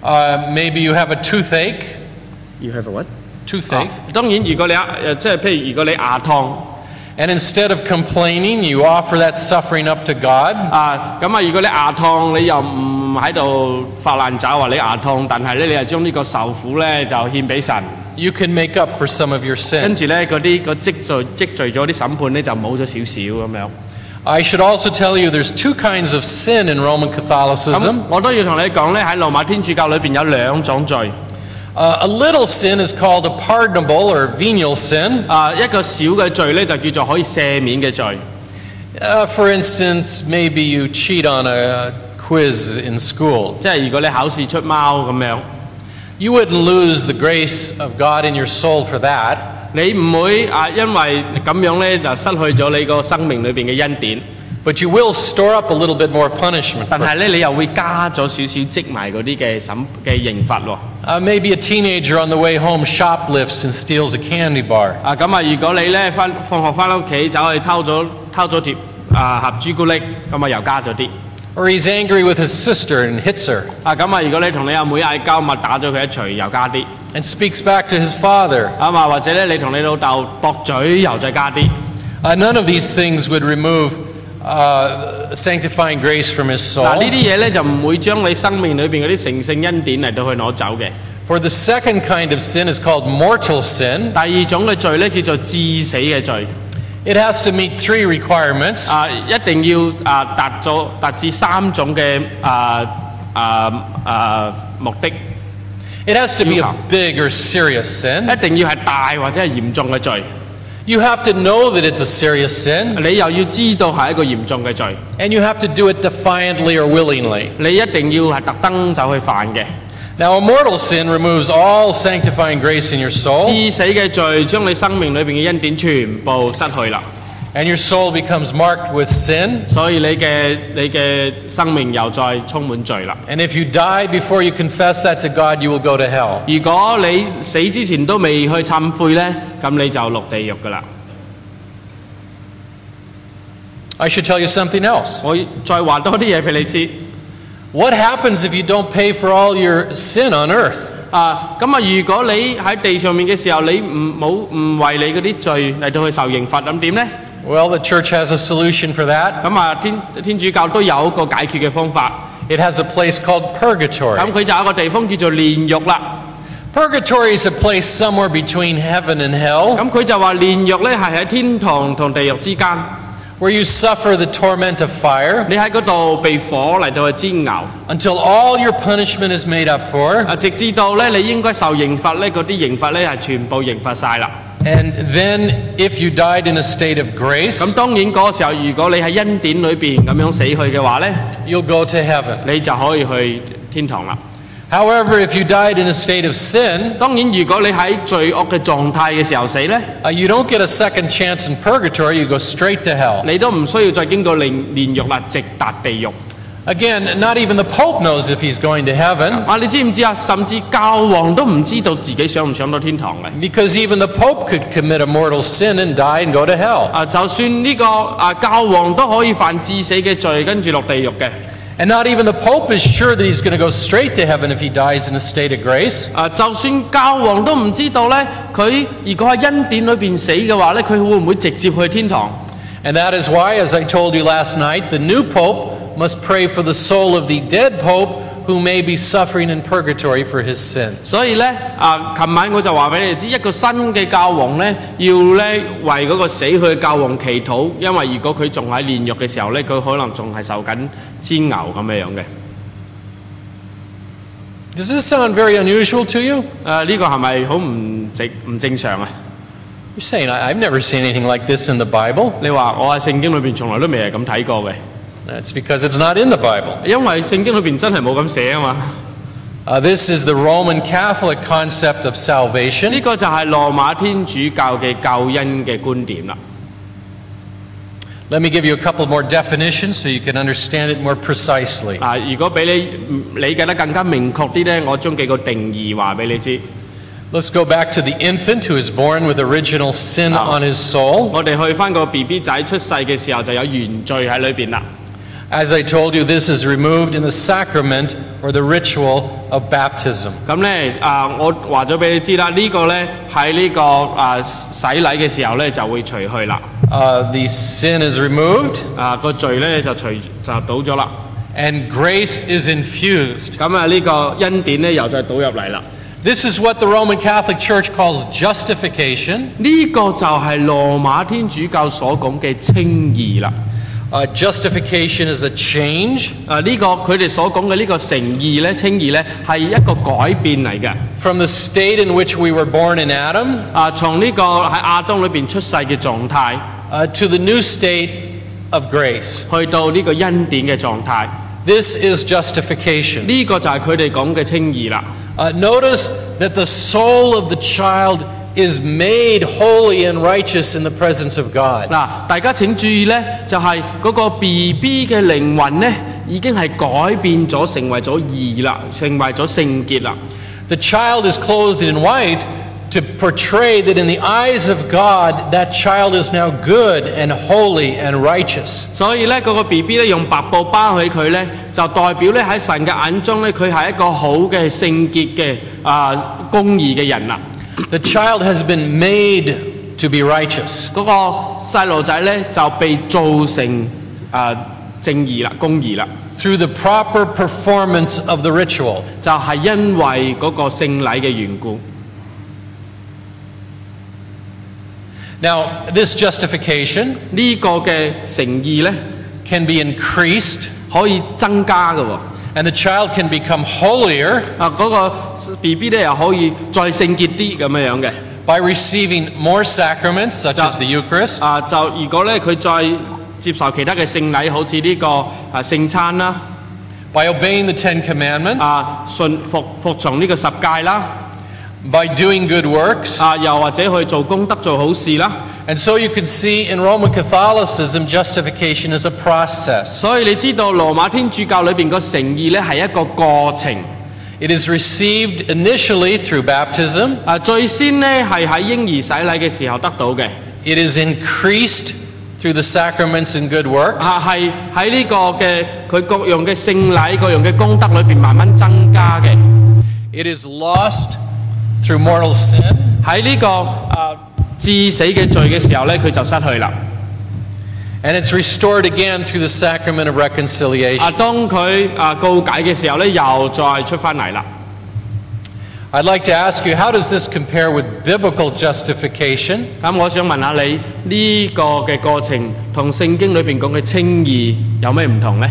Maybe you have a toothache. You have a what? Toothache. 當然，如果你即係譬如如果你牙痛。And instead of complaining, you offer that suffering up to God. 咁如果你牙痛，你又唔喺度發爛渣話你牙痛，但係咧你係將呢個受苦咧就獻俾神。You can make up for some of your sin. 跟住咧嗰啲積聚咗啲審判咧就冇咗少少咁樣。I should also tell you there's two kinds of sin in Roman Catholicism. 我都要同你講咧喺羅馬天主教裏邊有兩種罪。A little sin is called a pardonable or venial sin. 一個小嘅罪咧就叫做可以赦免嘅罪。For instance, maybe you cheat on a quiz in school. 即係如果你考試出貓咁樣， You wouldn't lose the grace of God in your soul for that. 你唔會因為咁樣咧就失去咗你個生命裏邊嘅恩典。But you will store up a little bit more punishment. 但係咧你又會加咗少少積埋嗰啲嘅刑罰喎。Maybe a teenager on the way home shoplifts and steals a candy bar. 如果你咧放學翻屋企走去偷咗碟盒朱古力，咁又加咗啲。Or he's angry with his sister and hits her. 如果你同你阿妹嗌交，咪打咗佢一錘，又加啲。And speaks back to his father. 或者咧你同你老豆駁嘴，又再加啲。None of these things would remove sanctifying grace from his soul. 呢啲嘢咧就唔會將你生命裏邊嗰啲成聖恩典嚟到去攞走嘅。For the second kind of sin is called mortal sin. 第二種嘅罪咧叫做致死嘅罪。It has to meet three requirements. 一定要達至三種嘅目的。It has to be a big or serious sin. 一定要係大或者係嚴重嘅罪。You have to know that it's a serious sin. 你又要知道係一個嚴重嘅罪。And you have to do it defiantly or willingly. 你一定要係特登走去犯嘅。Now, a mortal sin removes all sanctifying grace in your soul. 致死嘅罪將你生命裏邊嘅恩典全部失去啦。And your soul becomes marked with sin. 所以你嘅生命又再充滿罪啦。And if you die before you confess that to God, you will go to hell. 如果你死之前都未去懺悔咧，咁你就落地獄噶啦。I should tell you something else. 我再話多啲嘢俾你知。What happens if you don't pay for all your sin on earth? 如果你喺地上面嘅時候，你唔為你嗰啲罪嚟到去受刑罰，咁點咧？ Well, the church has a solution for that. 天主教都有一個解決嘅方法。It has a place called purgatory. 佢就有一個地方叫做煉獄啦。Purgatory is a place somewhere between heaven and hell. 佢就話煉獄咧係喺天堂同地獄之間。Where you suffer the torment of fire. 你喺嗰度被火嚟到去煎熬。Until all your punishment is made up for. 直至到咧你應該受刑罰咧，嗰啲刑罰咧係全部刑罰晒啦。And then, if you died in a state of grace, 咁當然嗰個時候，如果你喺恩典裏邊咁樣死去嘅話咧， you'll go to heaven. 你就可以去天堂啦。However, if you died in a state of sin, 當然如果你喺罪惡嘅狀態嘅時候死咧， you don't get a second chance in purgatory. You go straight to hell. 你都唔需要再經過煉獄啦，直達地獄。Again, not even the Pope knows if he's going to heaven. 你知唔知啊？甚至教皇都唔知道自己上唔上到天堂嘅。Because even the Pope could commit a mortal sin and die and go to hell. 就算呢個教皇都可以犯致死嘅罪，跟住落地獄嘅。And not even the Pope is sure that he's going to go straight to heaven if he dies in a state of grace. 就算教皇都唔知道咧，佢如果喺恩典裏邊死嘅話咧，佢會唔會直接去天堂？ And that is why, as I told you last night, the new Pope must pray for the soul of the dead Pope who may be suffering in purgatory for his sins. 所以咧，琴晚我就話俾你哋知，一個新嘅教皇咧，要咧為嗰個死去嘅教皇祈禱，因為如果佢仲喺煉獄嘅時候咧，佢可能仲係受緊煎熬咁樣嘅。Does this sound very unusual to you? 呢個係咪好唔正常啊？ You're saying, I've never seen anything like this in the Bible. 你話我喺聖經裏邊從來都未係咁睇過嘅。That's because it's not in the Bible. 因為聖經裏邊真係冇咁寫啊嘛。This is the Roman Catholic concept of salvation. 呢個就係羅馬天主教嘅救恩嘅觀點啦。Let me give you a couple more definitions so you can understand it more precisely. 如果俾你理解得更加明確啲咧，我將幾個定義話俾你知。Let's go back to the infant who is born with original sin on his soul. 我哋去翻個 BB 仔出世嘅時候就有原罪喺裏邊啦。As I told you, this is removed in the sacrament or the ritual of baptism. 咁咧我話咗俾你知啦，呢個咧喺呢個洗禮嘅時候咧就會除去啦。The sin is removed. 個罪咧就倒咗啦。And grace is infused. 咁呢個恩典咧又再倒入嚟啦。This is what the Roman Catholic Church calls justification. 呢個就係羅馬天主教所講嘅稱義啦。Justification is a change. 呢個佢哋所講嘅呢個成義咧、稱義咧係一個改變嚟嘅。From the state in which we were born in Adam. 從呢個喺亞當裏邊出世嘅狀態。To the new state of grace. 去到呢個恩典嘅狀態。This is justification. 呢個就係佢哋講嘅稱義啦。Notice that the soul of the child is made holy and righteous in the presence of God. 大家請注意咧，就係嗰個 BB 嘅靈魂咧，已經係改變咗，成為咗義啦，成為咗聖潔啦。The child is clothed in white to portray that in the eyes of God, that child is now good and holy and righteous. 所以咧，嗰個 BB 咧用白布包起佢咧，就代表咧喺神嘅眼中咧，佢係一個好嘅聖潔嘅公義嘅人啦。The child has been made to be righteous. 嗰個細路仔咧就被造成正義啦、公義啦。Through the proper performance of the ritual. 就係因為嗰個聖禮嘅緣故。Now, this justification 呢個嘅誠義咧 can be increased. 可以增加嘅喎。And the child can become holier. 嗰個 BB 咧又可以再聖潔啲咁樣嘅。By receiving more sacraments, such as the Eucharist. 就如果咧佢再接受其他嘅聖禮，好似呢個聖餐啦。By obeying the Ten Commandments. 服從呢個十誡啦。By doing good works. 又或者去做功德做好事啦。And so you can see in Roman Catholicism, justification is a process. 所以你知道羅馬天主教裏邊個誠義咧係一個過程。It is received initially through baptism. 最先咧係喺嬰兒洗禮嘅時候得到嘅。It is increased through the sacraments and good works. 係喺呢個嘅佢各樣嘅聖禮、各樣嘅功德裏邊慢慢增加嘅。It is lost through mortal sin. 喺呢個致死嘅罪嘅時候咧，佢就失去啦。And it's restored again through the sacrament of reconciliation. 當佢告解嘅時候咧，又再出翻嚟啦。I'd like to ask you, how does this compare with biblical justification? 咁我想問下你呢個嘅過程同聖經裏邊講嘅稱義有咩唔同咧？